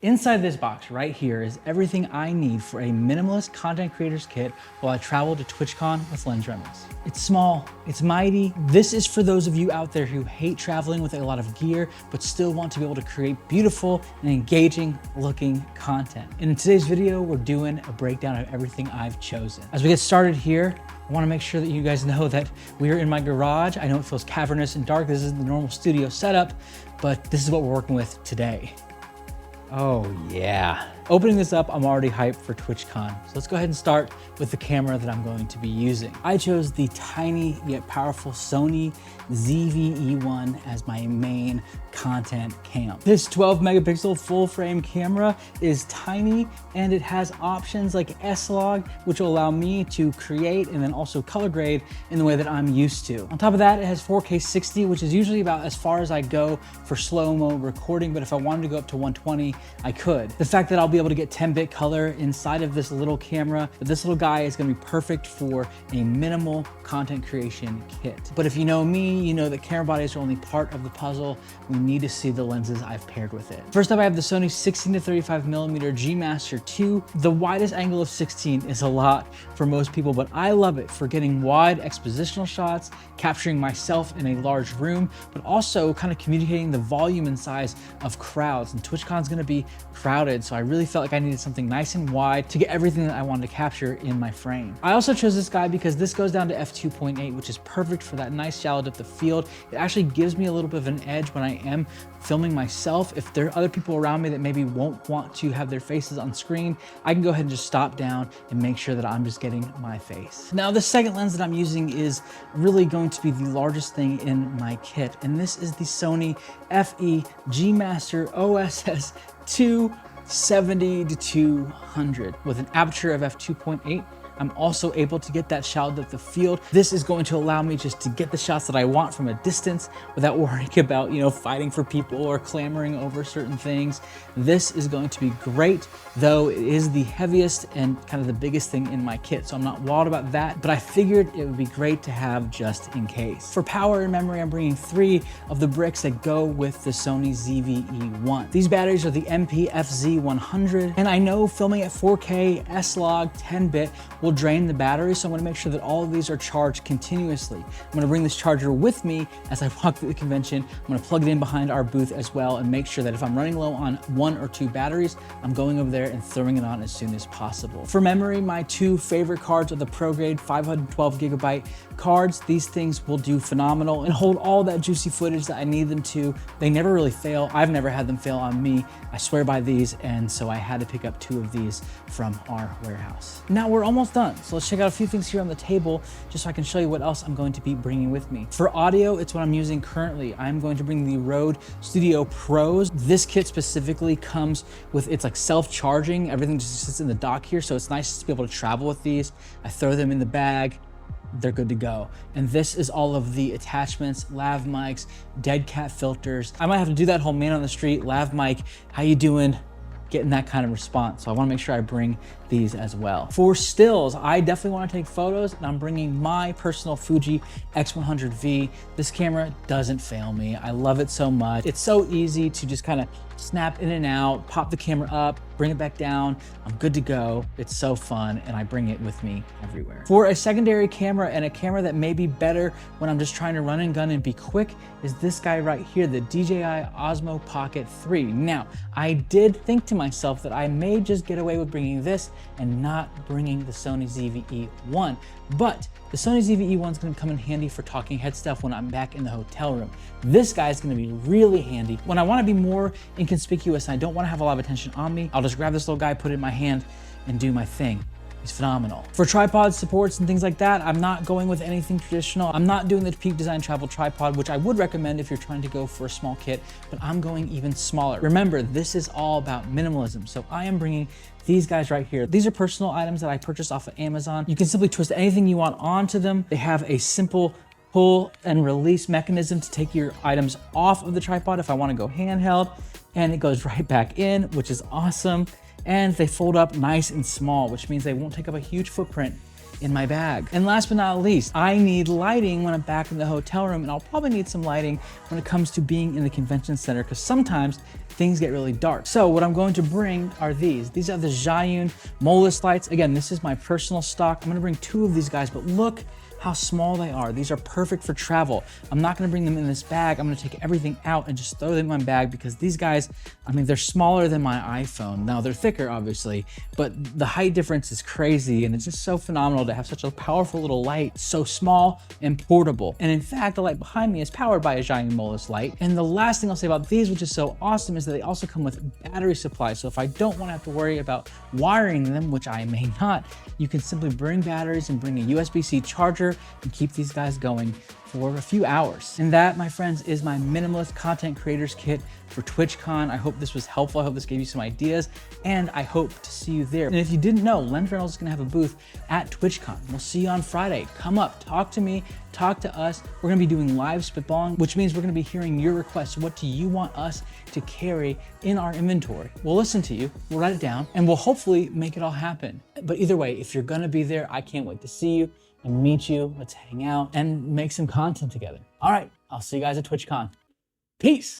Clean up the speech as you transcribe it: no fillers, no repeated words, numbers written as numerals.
Inside this box right here is everything I need for a minimalist content creator's kit while I travel to TwitchCon with Lensrentals. It's small, it's mighty. This is for those of you out there who hate traveling with a lot of gear, but still want to be able to create beautiful and engaging looking content. And in today's video, we're doing a breakdown of everything I've chosen. As we get started here, I want to make sure that you guys know that we are in my garage. I know it feels cavernous and dark. This isn't the normal studio setup, but this is what we're working with today. Oh yeah. Opening this up, I'm already hyped for TwitchCon. So let's go ahead and start with the camera that I'm going to be using. I chose the tiny yet powerful Sony ZV-E1 as my main content cam. This 12 megapixel full frame camera is tiny and it has options like S-Log, which will allow me to create and then also color grade in the way that I'm used to. On top of that, it has 4K 60, which is usually about as far as I go for slow-mo recording, but if I wanted to go up to 120, I could. The fact that I'll be able to get 10-bit color inside of this little camera, but this little guy is gonna be perfect for a minimal content creation kit. But if you know me, you know that camera bodies are only part of the puzzle. We need to see the lenses I've paired with it. First up, I have the Sony 16-35mm G Master 2. The widest angle of 16 is a lot for most people, but I love it for getting wide expositional shots, capturing myself in a large room, but also kind of communicating the volume and size of crowds. And TwitchCon's gonna be crowded, so I really felt like I needed something nice and wide to get everything that I wanted to capture in my frame. I also chose this guy because this goes down to f2.8, which is perfect for that nice shallow depth of field. It actually gives me a little bit of an edge when I am filming myself. If there are other people around me that maybe won't want to have their faces on screen, I can go ahead and just stop down and make sure that I'm just getting my face. Now, the second lens that I'm using is really going to be the largest thing in my kit, and this is the Sony FE G Master OSS 270-200 with an aperture of f2.8. I'm also able to get that shallow depth of field. This is going to allow me just to get the shots that I want from a distance without worrying about, fighting for people or clamoring over certain things. This is going to be great, though it is the heaviest and kind of the biggest thing in my kit. So I'm not wild about that, but I figured it would be great to have just in case. For power and memory, I'm bringing 3 of the bricks that go with the Sony ZV-E1. These batteries are the MP-FZ100, and I know filming at 4K S-Log 10-bit will drain the battery, so I'm gonna make sure that all of these are charged continuously. I'm gonna bring this charger with me as I walk through the convention. I'm gonna plug it in behind our booth as well and make sure that if I'm running low on 1 or 2 batteries, I'm going over there and throwing it on as soon as possible. For memory, my 2 favorite cards are the ProGrade 512 gigabyte cards. These things will do phenomenal and hold all that juicy footage that I need them to. They never really fail. I've never had them fail on me. I swear by these, and so I had to pick up 2 of these from our warehouse. Now we're almost done, so let's check out a few things here on the table just so I can show you what else I'm going to be bringing with me. For audio, it's what I'm using currently. I'm going to bring the Rode Studio Pros. This kit specifically comes with, it's like self-charging. Everything just sits in the dock here, so it's nice to be able to travel with these. I throw them in the bag, they're good to go. And this is all of the attachments, lav mics, dead cat filters. I might have to do that whole man on the street, lav mic, how you doing? Getting that kind of response. So I wanna make sure I bring these as well. For stills, I definitely wanna take photos, and I'm bringing my personal Fuji X100V. This camera doesn't fail me. I love it so much. It's so easy to just kind of snap in and out, pop the camera up, bring it back down. I'm good to go. It's so fun, and I bring it with me everywhere. For a secondary camera and a camera that may be better when I'm just trying to run and gun and be quick is this guy right here, the DJI Osmo Pocket 3. Now, I did think to myself that I may just get away with bringing this and not bringing the Sony ZV-E1, but the Sony ZV-E1 is gonna come in handy for talking head stuff when I'm back in the hotel room. This guy is gonna be really handy when I wanna be more inconspicuous and I don't wanna have a lot of attention on me. I'll just grab this little guy, put it in my hand, and do my thing. It's phenomenal. For tripod supports and things like that, I'm not going with anything traditional. I'm not doing the Peak Design Travel Tripod, which I would recommend if you're trying to go for a small kit, but I'm going even smaller. Remember, this is all about minimalism, so I am bringing these guys right here. These are personal items that I purchased off of Amazon. You can simply twist anything you want onto them. They have a simple pull and release mechanism to take your items off of the tripod if I want to go handheld, and it goes right back in, which is awesome. And they fold up nice and small, which means they won't take up a huge footprint in my bag. And last but not least, I need lighting when I'm back in the hotel room, and I'll probably need some lighting when it comes to being in the convention center, because sometimes things get really dark. So what I'm going to bring are these. These are the Zhiyun Minimalist lights. Again, this is my personal stock. I'm gonna bring 2 of these guys, but look how small they are. These are perfect for travel. I'm not gonna bring them in this bag. I'm gonna take everything out and just throw them in my bag, because these guys, I mean, they're smaller than my iPhone. Now they're thicker, obviously, but the height difference is crazy, and it's just so phenomenal to have such a powerful little light, so small and portable. And in fact, the light behind me is powered by a Zhiyun Minimalist light. And the last thing I'll say about these, which is so awesome, is that they also come with battery supply. So if I don't wanna have to worry about wiring them, which I may not, you can simply bring batteries and bring a USB-C charger and keep these guys going for a few hours. And that, my friends, is my minimalist content creators kit for TwitchCon. I hope this was helpful. I hope this gave you some ideas, and I hope to see you there. And if you didn't know, Lensrentals is gonna have a booth at TwitchCon. We'll see you on Friday. Come up, talk to me, talk to us. We're gonna be doing live spitballing, which means we're gonna be hearing your requests. What do you want us to carry in our inventory? We'll listen to you, we'll write it down, and we'll hopefully make it all happen. But either way, if you're gonna be there, I can't wait to see you and meet you. Let's hang out and make some content together. All right, I'll see you guys at TwitchCon. Peace.